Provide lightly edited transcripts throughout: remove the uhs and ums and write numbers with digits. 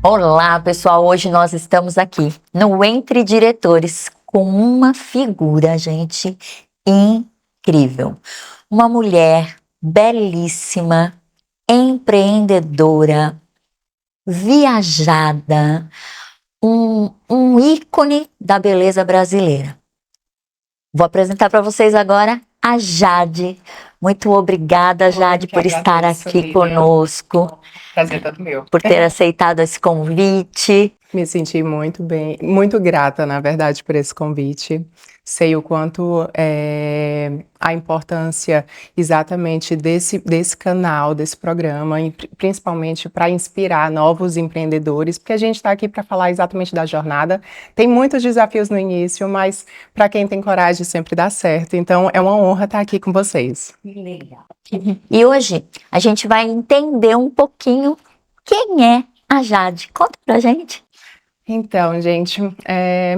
Olá, pessoal. Hoje nós estamos aqui no Entre Diretores com uma figura, gente, incrível. Uma mulher belíssima, empreendedora, viajada, um ícone da beleza brasileira. Vou apresentar para vocês agora a Jade. Muito obrigada, Jade, por estar aqui conosco. Prazer todo meu. Por ter aceitado esse convite. Me senti muito bem, muito grata, na verdade, por esse convite. Sei o quanto a importância exatamente desse canal, desse programa, principalmente para inspirar novos empreendedores, porque a gente está aqui para falar exatamente da jornada. Tem muitos desafios no início, mas para quem tem coragem sempre dá certo. Então é uma honra estar aqui com vocês. Legal. E hoje a gente vai entender um pouquinho quem é a Jade. Conta pra gente. Então, gente,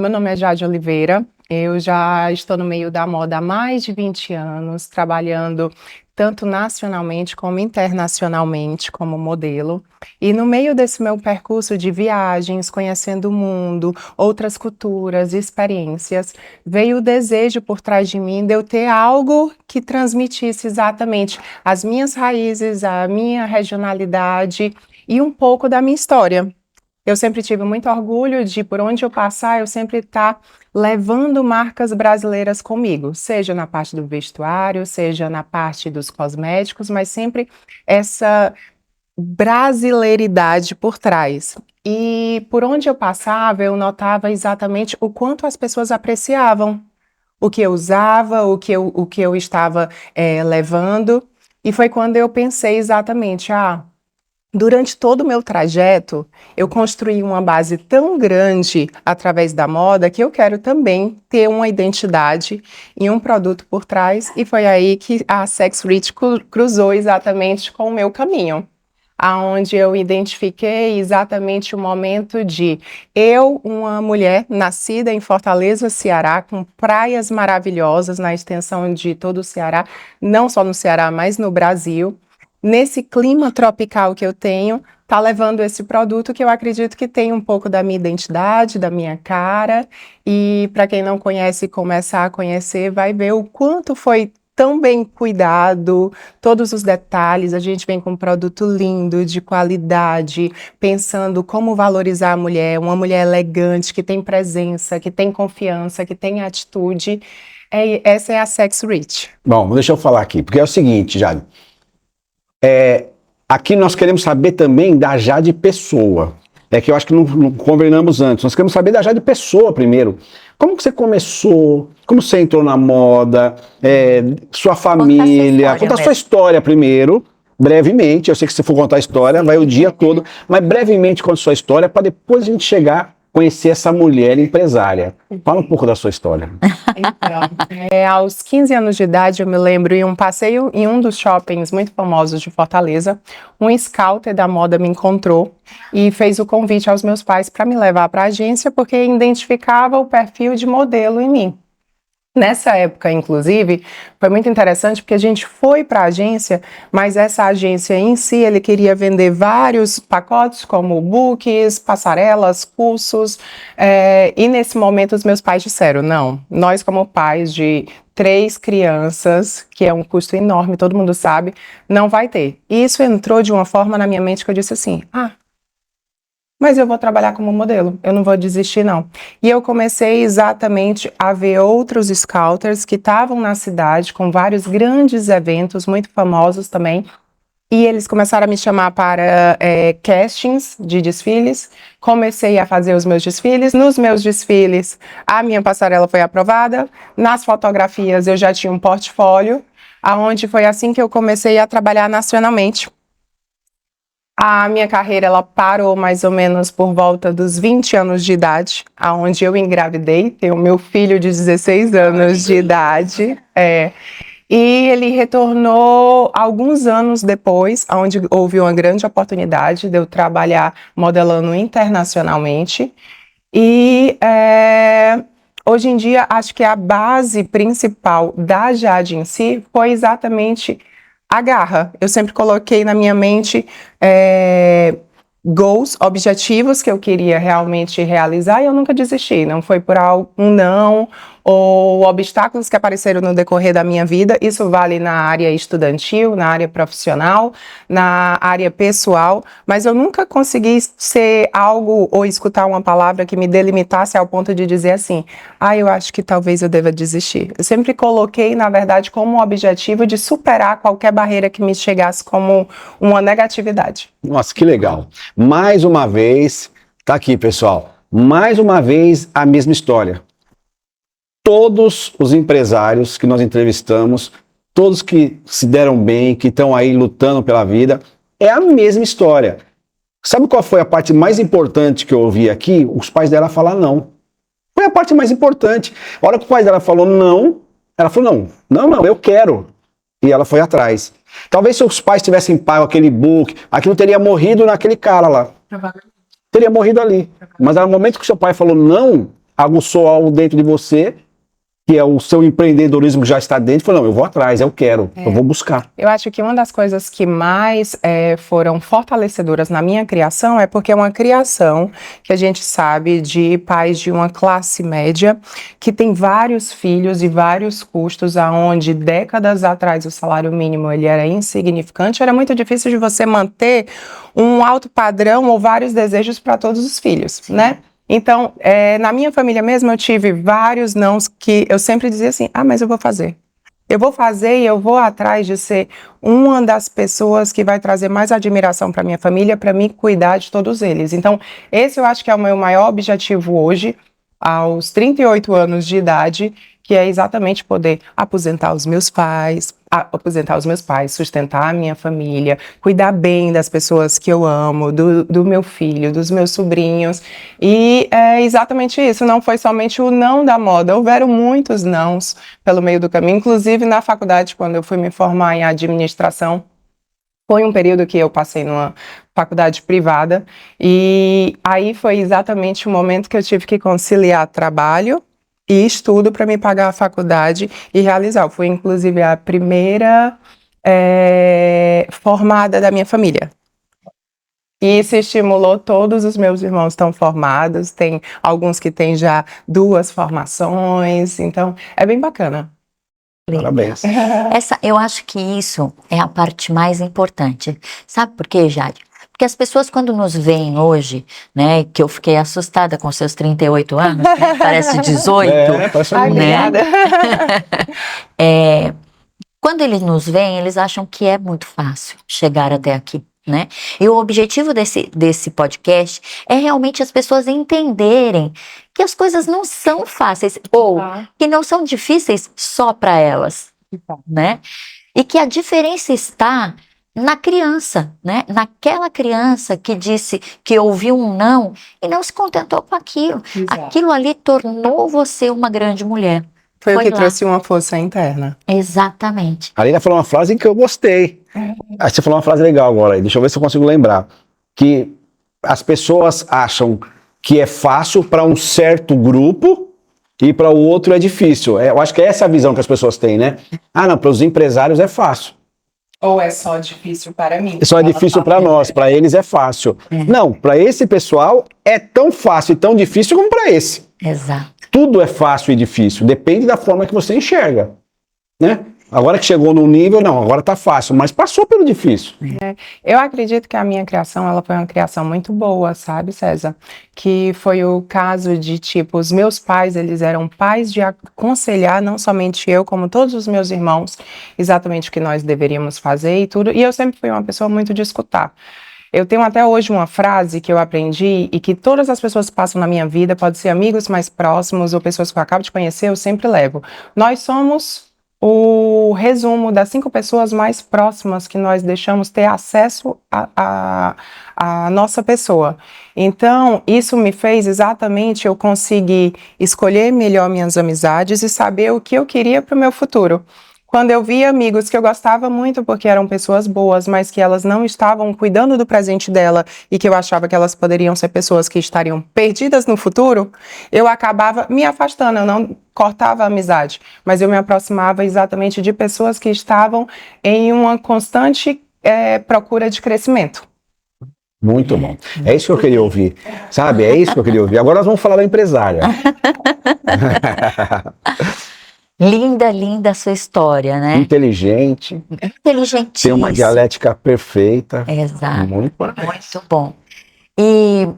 meu nome é Jade Oliveira, eu já estou no meio da moda há mais de 20 anos, trabalhando tanto nacionalmente como internacionalmente como modelo. E no meio desse meu percurso de viagens, conhecendo o mundo, outras culturas, experiências, veio o desejo por trás de mim de eu ter algo que transmitisse exatamente as minhas raízes, a minha regionalidade e um pouco da minha história. Eu sempre tive muito orgulho de, por onde eu passar, eu sempre estar levando marcas brasileiras comigo, seja na parte do vestuário, seja na parte dos cosméticos, mas sempre essa brasileiridade por trás. E por onde eu passava, eu notava exatamente o quanto as pessoas apreciavam o que eu usava, o que eu estava levando. E foi quando eu pensei exatamente, durante todo o meu trajeto, eu construí uma base tão grande através da moda que eu quero também ter uma identidade e um produto por trás, e foi aí que a Sex Rich cruzou exatamente com o meu caminho, aonde eu identifiquei exatamente o momento de eu, uma mulher nascida em Fortaleza, Ceará, com praias maravilhosas na extensão de todo o Ceará, não só no Ceará, mas no Brasil. Nesse clima tropical que eu tenho, tá levando esse produto que eu acredito que tem um pouco da minha identidade, da minha cara, e para quem não conhece, começar a conhecer, vai ver o quanto foi tão bem cuidado, todos os detalhes, a gente vem com um produto lindo, de qualidade, pensando como valorizar a mulher, uma mulher elegante, que tem presença, que tem confiança, que tem atitude, essa é a Sex Rich. Bom, deixa eu falar aqui, porque é o seguinte, Jade. Aqui nós queremos saber também da Jade Pessoa. É que eu acho que não convenamos antes. Nós queremos saber da Jade Pessoa primeiro. Como que você começou? Como você entrou na moda? Sua família? Conta a sua história primeiro, brevemente. Eu sei que se for contar a história, vai o dia todo. Mas brevemente conta a sua história para depois a gente chegar a conhecer essa mulher empresária. Fala um pouco da sua história. Então, aos 15 anos de idade, eu me lembro, em um passeio em um dos shoppings muito famosos de Fortaleza, um scouter da moda me encontrou e fez o convite aos meus pais para me levar para a agência, porque identificava o perfil de modelo em mim. Nessa época, inclusive, foi muito interessante porque a gente foi para a agência, mas essa agência em si, ele queria vender vários pacotes, como books, passarelas, cursos, e nesse momento os meus pais disseram, não, nós como pais de 3 crianças, que é um custo enorme, todo mundo sabe, não vai ter. E isso entrou de uma forma na minha mente que eu disse assim, mas eu vou trabalhar como modelo, eu não vou desistir não. E eu comecei exatamente a ver outros scouters que estavam na cidade com vários grandes eventos, muito famosos também, e eles começaram a me chamar para castings de desfiles. Comecei a fazer os meus desfiles. Nos meus desfiles, a minha passarela foi aprovada. Nas fotografias, eu já tinha um portfólio, aonde foi assim que eu comecei a trabalhar nacionalmente. A minha carreira, ela parou mais ou menos por volta dos 20 anos de idade, aonde eu engravidei, tenho meu filho de 16 anos de idade, e ele retornou alguns anos depois, onde houve uma grande oportunidade de eu trabalhar modelando internacionalmente, e hoje em dia, acho que a base principal da Jade em si foi exatamente a garra. Eu sempre coloquei na minha mente goals, objetivos que eu queria realmente realizar e eu nunca desisti. Não foi por um não ou obstáculos que apareceram no decorrer da minha vida. Isso vale na área estudantil, na área profissional, na área pessoal, mas eu nunca consegui ser algo ou escutar uma palavra que me delimitasse ao ponto de dizer assim, eu acho que talvez eu deva desistir. Eu sempre coloquei, na verdade, como um objetivo de superar qualquer barreira que me chegasse como uma negatividade. Nossa, que legal. Mais uma vez, tá aqui, pessoal. Mais uma vez, a mesma história. Todos os empresários que nós entrevistamos, todos que se deram bem, que estão aí lutando pela vida, é a mesma história. Sabe qual foi a parte mais importante que eu ouvi aqui? Os pais dela falar não. Foi a parte mais importante. A hora que o pai dela falou não, ela falou não, eu quero. E ela foi atrás. Talvez se os pais tivessem pago aquele book, aquilo teria morrido naquele cara lá. Teria morrido ali. Mas no momento que seu pai falou não, aguçou algo dentro de você, que é o seu empreendedorismo que já está dentro, falou, não, eu vou atrás, eu quero, eu vou buscar. Eu acho que uma das coisas que mais foram fortalecedoras na minha criação é porque é uma criação que a gente sabe de pais de uma classe média que tem vários filhos e vários custos, aonde décadas atrás o salário mínimo ele era insignificante, era muito difícil de você manter um alto padrão ou vários desejos para todos os filhos, né? Então, na minha família mesmo, eu tive vários nãos que eu sempre dizia assim, mas eu vou fazer. Eu vou fazer e eu vou atrás de ser uma das pessoas que vai trazer mais admiração para minha família, para mim cuidar de todos eles. Então, esse eu acho que é o meu maior objetivo hoje, aos 38 anos de idade, que é exatamente poder aposentar os meus pais, sustentar a minha família, cuidar bem das pessoas que eu amo, do meu filho, dos meus sobrinhos. E é exatamente isso, não foi somente o não da moda, houveram muitos nãos pelo meio do caminho, inclusive na faculdade, quando eu fui me formar em administração, foi um período que eu passei numa faculdade privada, e aí foi exatamente o momento que eu tive que conciliar trabalho e estudo para me pagar a faculdade e realizar. Eu fui, inclusive, a primeira formada da minha família. E isso estimulou, todos os meus irmãos estão formados, tem alguns que têm já 2 formações, então é bem bacana. Parabéns. Eu acho que isso é a parte mais importante. Sabe por quê, Jade? Porque as pessoas, quando nos veem hoje, né, que eu fiquei assustada com seus 38 anos, né, parece 18, parece né? Obrigada. Quando eles nos veem, eles acham que é muito fácil chegar até aqui, né? E o objetivo desse podcast é realmente as pessoas entenderem que as coisas não são fáceis, ou que não são difíceis só para elas, né? E que a diferença está na criança, né? Naquela criança que disse que ouviu um não e não se contentou com aquilo. Exato. Aquilo ali tornou você uma grande mulher. Foi o que lá. trouxe uma força interna. Exatamente. A Lina falou uma frase que eu gostei. Você falou uma frase legal agora, deixa eu ver se eu consigo lembrar. Que as pessoas acham que é fácil para um certo grupo e para o outro é difícil. Eu acho que é essa a visão que as pessoas têm, né? Não, para os empresários é fácil. Ou é só difícil para mim? Só é difícil para nós, para eles é fácil. Não, para esse pessoal é tão fácil e tão difícil como para esse. Exato. Tudo é fácil e difícil, depende da forma que você enxerga, né? Agora que chegou num nível, não, agora tá fácil, mas passou pelo difícil. Eu acredito que a minha criação, ela foi uma criação muito boa, sabe, César? Que foi o caso de, tipo, os meus pais, eles eram pais de aconselhar, não somente eu, como todos os meus irmãos, exatamente o que nós deveríamos fazer e tudo, e eu sempre fui uma pessoa muito de escutar. Eu tenho até hoje uma frase que eu aprendi e que todas as pessoas que passam na minha vida, pode ser amigos mais próximos ou pessoas que eu acabo de conhecer, eu sempre levo. Nós somos o resumo das 5 pessoas mais próximas que nós deixamos ter acesso à nossa pessoa. Então, isso me fez exatamente eu conseguir escolher melhor minhas amizades e saber o que eu queria para o meu futuro. Quando eu vi amigos que eu gostava muito porque eram pessoas boas, mas que elas não estavam cuidando do presente dela e que eu achava que elas poderiam ser pessoas que estariam perdidas no futuro, eu acabava me afastando, eu não cortava a amizade, mas eu me aproximava exatamente de pessoas que estavam em uma constante procura de crescimento. Muito bom. É isso que eu queria ouvir, sabe? É isso que eu queria ouvir. Agora nós vamos falar da empresária. Linda, linda a sua história, né? Inteligente, tem Inteligentíssima. uma dialética perfeita. Exato. Muito parabéns. Muito bom. E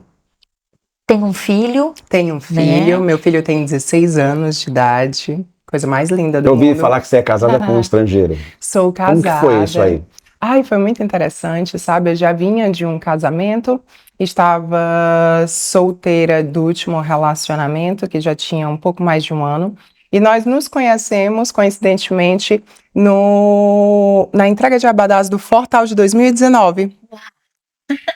tem um filho, Tenho um filho, meu filho tem 16 anos de idade, coisa mais linda do Eu ouvi mundo. falar que você é casada com um estrangeiro. Sou casada. Como que foi isso aí? Ai, foi muito interessante, sabe? Eu já vinha de um casamento, estava solteira do último relacionamento, que já tinha um pouco mais de um ano, e nós nos conhecemos, coincidentemente, na entrega de Abadás do Fortal de 2019.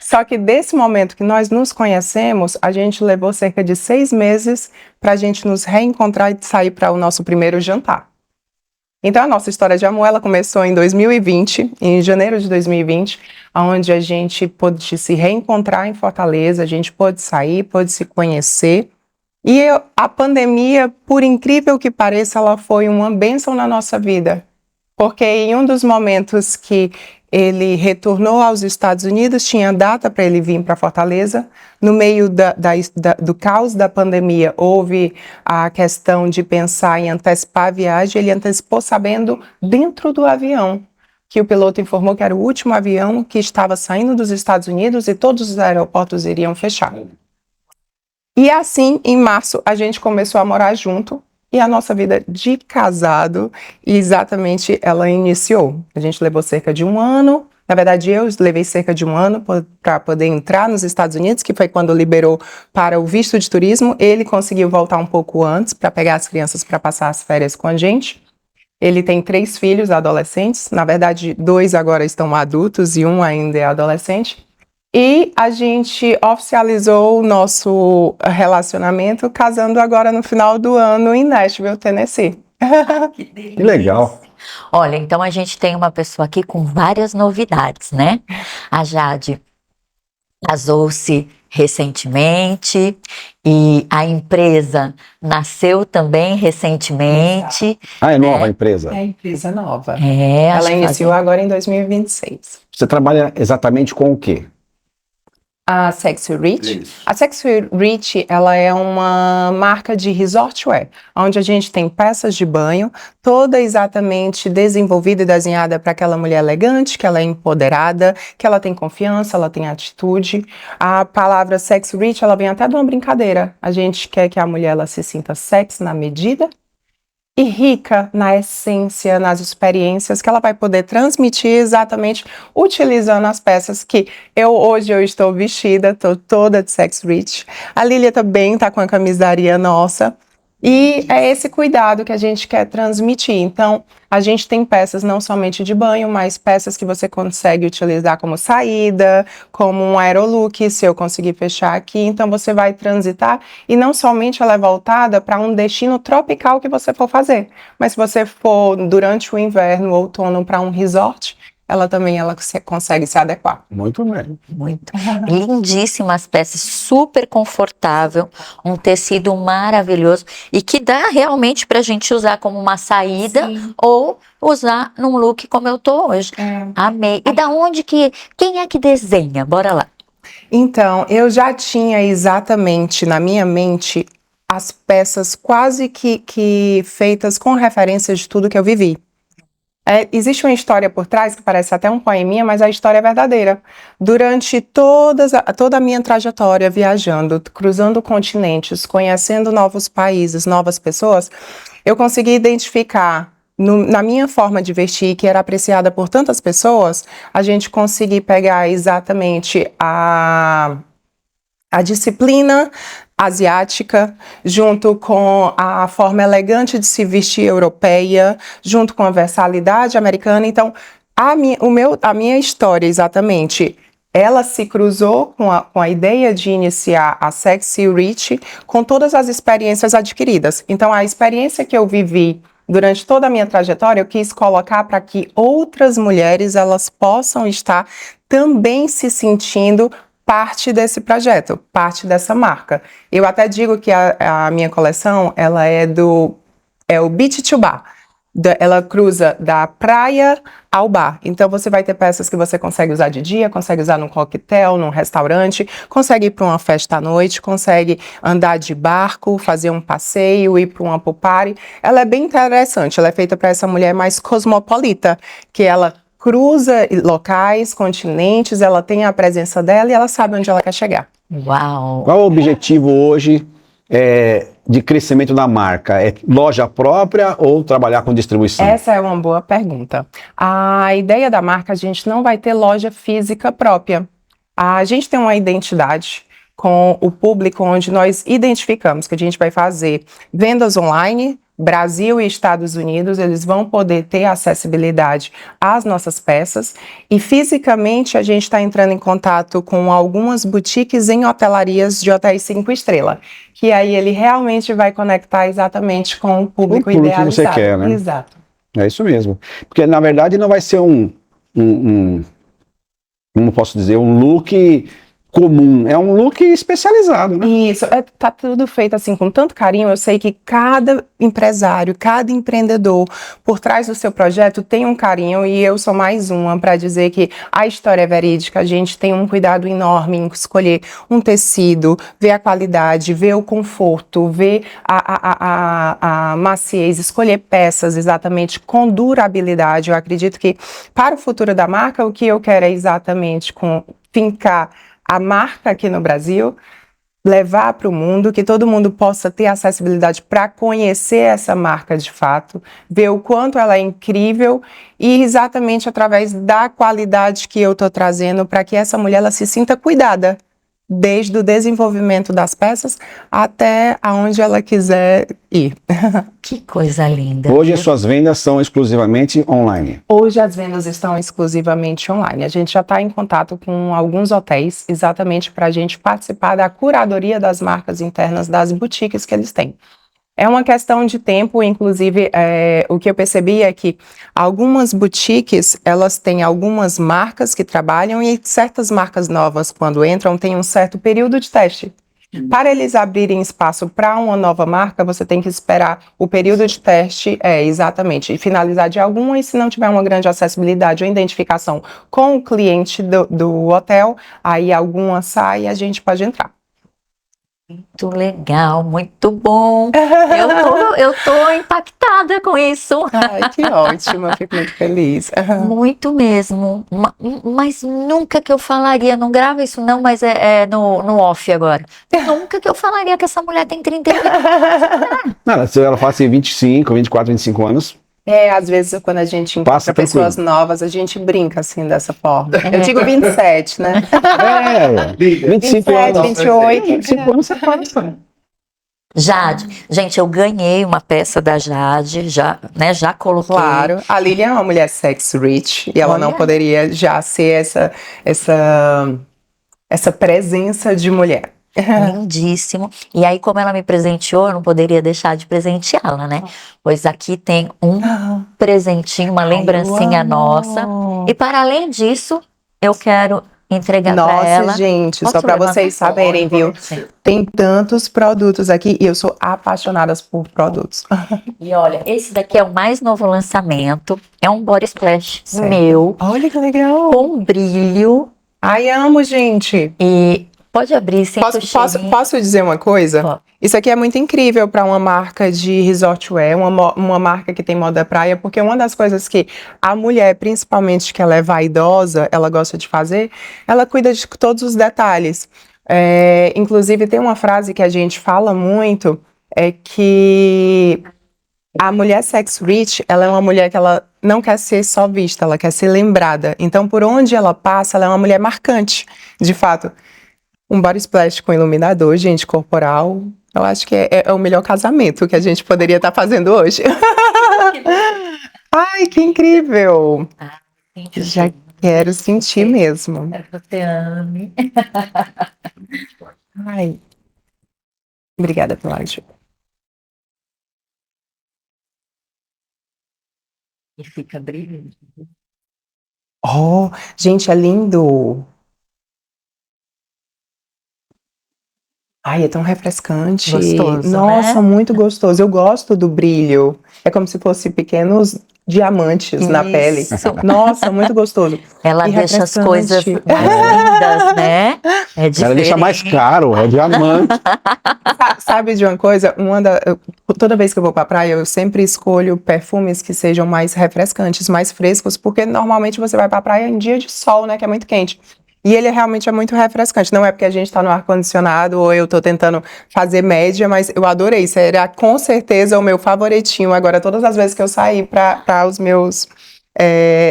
Só que desse momento que nós nos conhecemos, a gente levou cerca de 6 meses para a gente nos reencontrar e sair para o nosso primeiro jantar. Então, a nossa história de amor, ela começou em 2020, em janeiro de 2020, onde a gente pôde se reencontrar em Fortaleza, a gente pôde sair, pôde se conhecer. E a pandemia, por incrível que pareça, ela foi uma bênção na nossa vida. Porque em um dos momentos que ele retornou aos Estados Unidos, tinha data para ele vir para Fortaleza. No meio do caos da pandemia, houve a questão de pensar em antecipar a viagem. Ele antecipou sabendo dentro do avião que o piloto informou que era o último avião que estava saindo dos Estados Unidos e todos os aeroportos iriam fechar. E assim, em março, a gente começou a morar junto. E a nossa vida de casado, exatamente, ela iniciou. A gente levou cerca de um ano. Na verdade, eu levei cerca de um ano para poder entrar nos Estados Unidos, que foi quando liberou para o visto de turismo. Ele conseguiu voltar um pouco antes para pegar as crianças para passar as férias com a gente. Ele tem 3 filhos adolescentes. Na verdade, 2 agora estão adultos e 1 ainda é adolescente. E a gente oficializou o nosso relacionamento casando agora no final do ano em Nashville, Tennessee. Que legal. olha, então a gente tem uma pessoa aqui com várias novidades, né? A Jade casou-se recentemente e a empresa nasceu também recentemente. Ah, é nova a empresa? É empresa nova. É, acho Ela que iniciou agora em 2026. Você trabalha exatamente com o quê? A Sexy Rich. Isso. A Sexy Rich, ela é uma marca de resortwear, onde a gente tem peças de banho, toda exatamente desenvolvida e desenhada para aquela mulher elegante, que ela é empoderada, que ela tem confiança, ela tem atitude. A palavra Sexy Rich, ela vem até de uma brincadeira. A gente quer que a mulher ela se sinta sexy na medida e rica na essência, nas experiências que ela vai poder transmitir exatamente utilizando as peças que hoje eu estou vestida, estou toda de Sexy Rich. A Lília também está com a camisaria nossa. E é esse cuidado que a gente quer transmitir. Então, a gente tem peças não somente de banho, mas peças que você consegue utilizar como saída, como um aerolook, se eu conseguir fechar aqui. Então, você vai transitar e não somente ela é voltada para um destino tropical que você for fazer, mas se você for durante o inverno, outono, para um resort, ela consegue se adequar. Muito bem. muito. Lindíssimas peças, super confortável, um tecido maravilhoso e que dá realmente pra gente usar como uma saída. Sim. Ou usar num look como eu tô hoje. Amei. E da onde quem é que desenha? Bora lá. Então, eu já tinha exatamente na minha mente as peças quase que feitas com referências de tudo que eu vivi. Existe uma história por trás que parece até um poeminha, mas a história é verdadeira. Durante toda a minha trajetória viajando, cruzando continentes, conhecendo novos países, novas pessoas, eu consegui identificar na minha forma de vestir, que era apreciada por tantas pessoas, a gente conseguir pegar exatamente a disciplina asiática, junto com a forma elegante de se vestir europeia, junto com a versalidade americana. Então, a minha história, exatamente, ela se cruzou com a ideia de iniciar a Sexy Rich com todas as experiências adquiridas. Então, a experiência que eu vivi durante toda a minha trajetória, eu quis colocar para que outras mulheres elas possam estar também se sentindo parte desse projeto, parte dessa marca. Eu até digo que a minha coleção, ela é o Beach to Bar. ela cruza da praia ao bar. Então você vai ter peças que você consegue usar de dia, consegue usar num coquetel, num restaurante, consegue ir para uma festa à noite, consegue andar de barco, fazer um passeio, ir para uma pool party. Ela é bem interessante, ela é feita para essa mulher mais cosmopolita, que ela cruza locais, continentes, ela tem a presença dela e ela sabe onde ela quer chegar. Uau! Qual o objetivo hoje de crescimento da marca? É loja própria ou trabalhar com distribuição? Essa é uma boa pergunta. A ideia da marca, a gente não vai ter loja física própria. A gente tem uma identidade com o público onde nós identificamos que a gente vai fazer vendas online. Brasil e Estados Unidos, eles vão poder ter acessibilidade às nossas peças e fisicamente a gente está entrando em contato com algumas boutiques em hotelarias de hotéis 5 estrelas, que aí ele realmente vai conectar exatamente com o público idealizado. Que você quer, né? Exato. É isso mesmo. Porque na verdade não vai ser como posso dizer, um look comum, é um look especializado, né? Isso, tá tudo feito assim com tanto carinho. Eu sei que cada empresário, cada empreendedor por trás do seu projeto tem um carinho e eu sou mais uma para dizer que a história é verídica. A gente tem um cuidado enorme em escolher um tecido, ver a qualidade, ver o conforto, ver a maciez, escolher peças exatamente com durabilidade. Eu acredito que para o futuro da marca, o que eu quero é exatamente fincar a marca aqui no Brasil, levar para o mundo, que todo mundo possa ter acessibilidade para conhecer essa marca de fato, ver o quanto ela é incrível e exatamente através da qualidade que eu estou trazendo para que essa mulher ela se sinta cuidada, desde o desenvolvimento das peças até aonde ela quiser ir. Que coisa linda. Hoje as suas vendas são exclusivamente online. Hoje as vendas estão exclusivamente online. A gente já está em contato com alguns hotéis exatamente para a gente participar da curadoria das marcas internas das boutiques que eles têm. É uma questão de tempo, inclusive o que eu percebi é que algumas boutiques, elas têm algumas marcas que trabalham e certas marcas novas, quando entram, têm um certo período de teste. Para eles abrirem espaço para uma nova marca, você tem que esperar o período de teste, exatamente, finalizar de alguma e se não tiver uma grande acessibilidade ou identificação com o cliente do hotel, aí alguma sai e a gente pode entrar. Muito legal, muito bom. Eu tô impactada com isso. Ai, que ótimo, eu fico muito feliz. Muito mesmo. Mas nunca que eu falaria, não grava isso não, mas é no off agora. Nunca que eu falaria que essa mulher tem 38 anos. Não, se ela faz assim 25, 24, 25 anos, Às vezes quando a gente Passa encontra pessoas tranquilo. novas, a gente brinca assim dessa forma. Eu digo 27, né? 25 anos. 28. 25 anos você faz. Jade, gente, eu ganhei uma peça da Jade, já coloquei. Claro, a Lilian é uma mulher sex rich e ela não Olha. poderia já ser essa presença de mulher. Lindíssimo. E aí, como ela me presenteou, eu não poderia deixar de presenteá-la, né? Pois aqui tem um presentinho, uma lembrancinha nossa. E para além disso, eu quero entregar para ela. Nossa, gente, Posso só para levantar? vocês saberem, viu? Sim. Tem tantos produtos aqui e eu sou apaixonada por produtos. E olha, esse daqui é o mais novo lançamento. É um body splash Certo. meu, Olha que legal. com brilho. Ai, amo, gente. E pode abrir sem o cheirinho. Posso dizer uma coisa? Pode. Isso aqui é muito incrível para uma marca de resort wear, uma marca que tem moda praia, porque uma das coisas que a mulher, principalmente que ela é vaidosa, ela gosta de fazer, ela cuida de todos os detalhes. Inclusive, tem uma frase que a gente fala muito, é que a mulher sex rich, ela é uma mulher que ela não quer ser só vista, ela quer ser lembrada. Então, por onde ela passa, ela é uma mulher marcante, de fato. Um body splash com iluminador, gente, corporal. Eu acho que é o melhor casamento que a gente poderia estar fazendo hoje. Ai, que incrível! Já quero sentir mesmo. Você ame. Ai. Obrigada pela ajuda. E fica brilhando. Oh, gente, é lindo! Ai, é tão refrescante. Gostoso, Nossa, né? muito gostoso. Eu gosto do brilho. É como se fosse pequenos diamantes na pele. Isso. Nossa, muito gostoso. Ela E deixa as coisas refrescante. mais lindas, né? É Ela deixa mais diferente. caro, é diamante. Sabe de uma coisa? Toda vez que eu vou pra praia, eu sempre escolho perfumes que sejam mais refrescantes, mais frescos, porque normalmente você vai pra praia em dia de sol, né? Que é muito quente. E ele realmente é muito refrescante. Não é porque a gente tá no ar-condicionado ou eu tô tentando fazer média, mas eu adorei. Será com certeza o meu favoritinho agora, todas as vezes que eu sair para os meus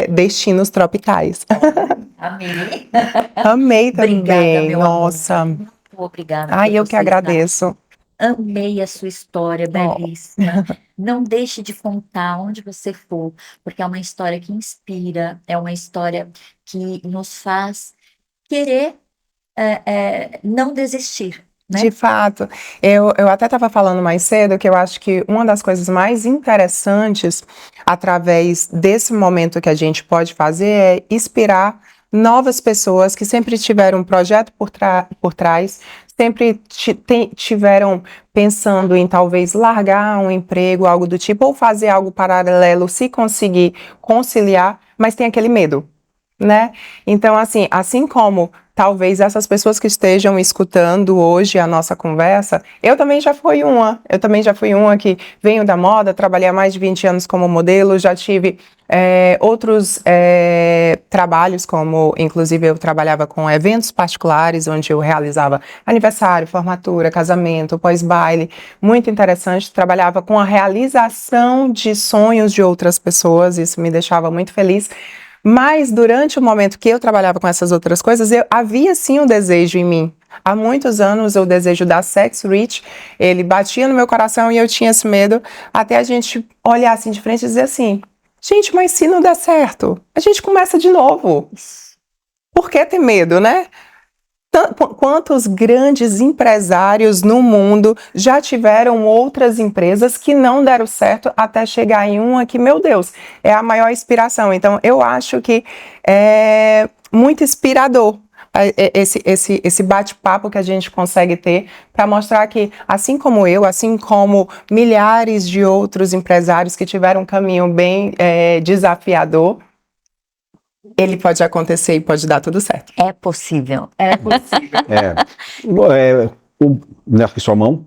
destinos tropicais. Amei. Amei Obrigada, também. meu amor. Nossa. Muito obrigada Ai, por eu que você estar. agradeço. Amei a sua história, Oh. belíssima. Não deixe de contar onde você for, porque é uma história que inspira, é uma história que nos faz querer não desistir, né? De fato, eu até estava falando mais cedo que eu acho que uma das coisas mais interessantes através desse momento que a gente pode fazer é inspirar novas pessoas que sempre tiveram um projeto por trás, sempre tiveram pensando em talvez largar um emprego, algo do tipo, ou fazer algo paralelo, se conseguir conciliar, mas tem aquele medo, né? Então, assim como talvez essas pessoas que estejam escutando hoje a nossa conversa, eu também já fui uma que venho da moda, trabalhei há mais de 20 anos como modelo, já tive outros trabalhos, como inclusive eu trabalhava com eventos particulares, onde eu realizava aniversário, formatura, casamento, pós-baile, muito interessante, trabalhava com a realização de sonhos de outras pessoas, isso me deixava muito feliz. Mas durante o momento que eu trabalhava com essas outras coisas, havia sim um desejo em mim. Há muitos anos o desejo da Sex Rich, ele batia no meu coração e eu tinha esse medo, até a gente olhar assim de frente e dizer assim, gente, mas se não der certo, a gente começa de novo. Por que ter medo, né? Quantos grandes empresários no mundo já tiveram outras empresas que não deram certo até chegar em uma que, meu Deus, é a maior inspiração. Então, eu acho que é muito inspirador esse bate-papo que a gente consegue ter para mostrar que, assim como eu, assim como milhares de outros empresários que tiveram um caminho bem desafiador, ele pode acontecer e pode dar tudo certo. É possível. É possível. Né, aqui sua mão.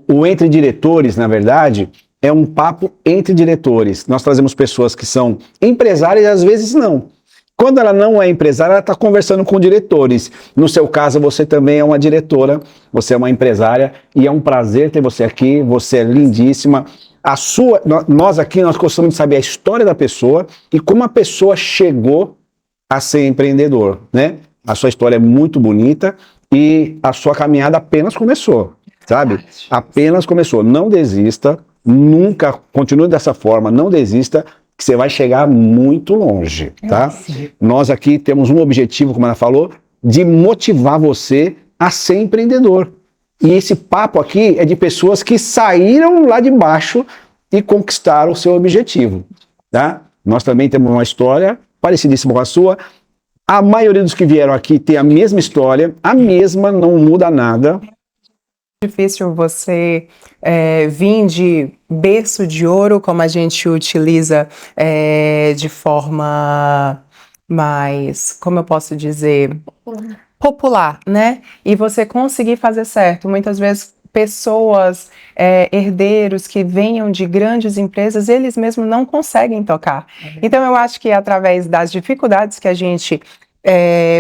O Entre Diretores, na verdade, é um papo entre diretores. Nós trazemos pessoas que são empresárias e às vezes não. Quando ela não é empresária, ela está conversando com diretores. No seu caso, você também é uma diretora, você é uma empresária e é um prazer ter você aqui. Você é lindíssima. Nós aqui, nós gostamos de saber a história da pessoa e como a pessoa chegou a ser empreendedor, né? A sua história é muito bonita e a sua caminhada apenas começou, sabe? Apenas começou. Não desista, nunca, continue dessa forma, não desista, que você vai chegar muito longe, tá? Nós aqui temos um objetivo, como ela falou, de motivar você a ser empreendedor. E esse papo aqui é de pessoas que saíram lá de baixo e conquistaram o seu objetivo, tá? Nós também temos uma história parecidíssima com a sua. A maioria dos que vieram aqui tem a mesma história, a mesma, não muda nada. Difícil você vir de berço de ouro, como a gente utiliza de forma mais, como eu posso dizer, popular, né? E você conseguir fazer certo. Muitas vezes pessoas, herdeiros que venham de grandes empresas, eles mesmos não conseguem tocar. Então eu acho que através das dificuldades que a gente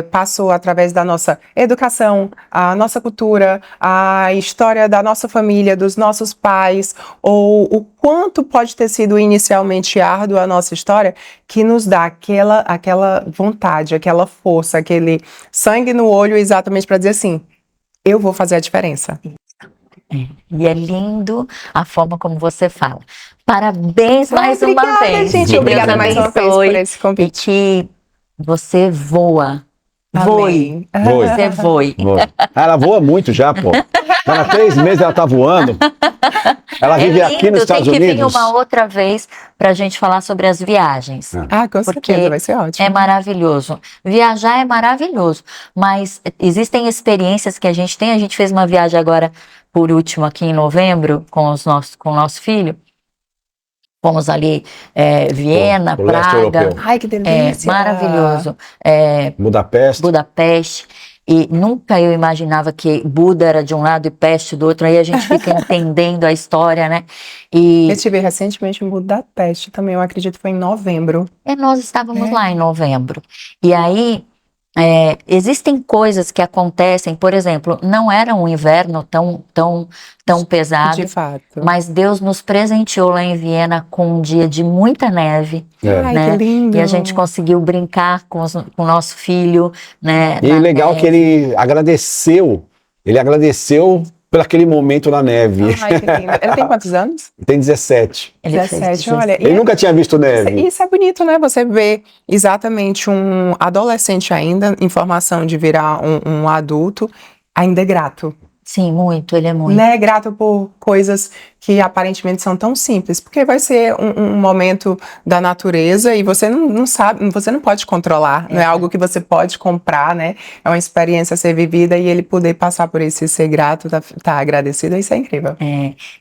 passou através da nossa educação, a nossa cultura, a história da nossa família, dos nossos pais, ou o quanto pode ter sido inicialmente árdua a nossa história, que nos dá aquela vontade, aquela força, aquele sangue no olho exatamente para dizer assim, eu vou fazer a diferença. E é lindo a forma como você fala. Parabéns mais uma vez. Gente, Que obrigada Deus mais uma vez abençoe por esse e convite. que você voa. Voe. Voe. Você voe. Ela voa muito já, pô. Tá há 3 meses ela tá voando. Ela vive É aqui nos lindo, Estados tem que vir Unidos? uma outra vez para a gente falar sobre as viagens. Ah, com Porque certeza, vai ser ótimo. É maravilhoso. Viajar é maravilhoso, mas existem experiências que a gente tem. A gente fez uma viagem agora, por último, aqui em novembro, com o nosso filho. Fomos ali, Viena, Pro leste Praga. europeu. Ai, que delícia! Maravilhoso. Budapeste. Budapeste. E nunca eu imaginava que Buda era de um lado e peste do outro. Aí a gente fica entendendo a história, né? E Eu estive recentemente em Budapeste também, eu acredito que foi em novembro. nós estávamos lá em novembro. E aí, existem coisas que acontecem, por exemplo, não era um inverno tão pesado, De fato. mas Deus nos presenteou lá em Viena com um dia de muita neve, Ai, né? que lindo! E a gente conseguiu brincar com o nosso filho, né? E na legal neve. que ele agradeceu por aquele momento na neve. Ai, que lindo. Ele tem quantos anos? Tem 17. Ele fez 17, olha. Ele nunca tinha visto neve. Isso é bonito, né? Você vê exatamente um adolescente ainda, em formação de virar um adulto, ainda é grato. Sim, muito, ele é muito. Né? Grato por coisas que aparentemente são tão simples, porque vai ser um momento da natureza e você não sabe, você não pode controlar, não é algo que você pode comprar, né? É uma experiência a ser vivida e ele poder passar por isso e ser grato, tá agradecido, isso é incrível.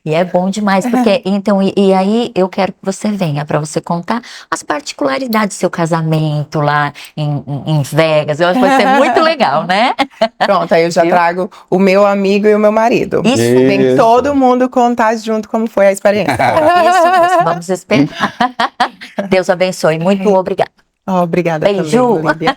E é bom demais, porque então, e aí eu quero que você venha para você contar as particularidades do seu casamento lá em Vegas. Eu acho que vai ser muito legal, né? Pronto, aí eu já Viu? trago o meu amigo e o meu marido. Isso Vem todo mundo contar junto como foi a experiência. Isso, vamos esperar. Deus abençoe. Muito obrigada. Obrigada Beijo. também, Lídia.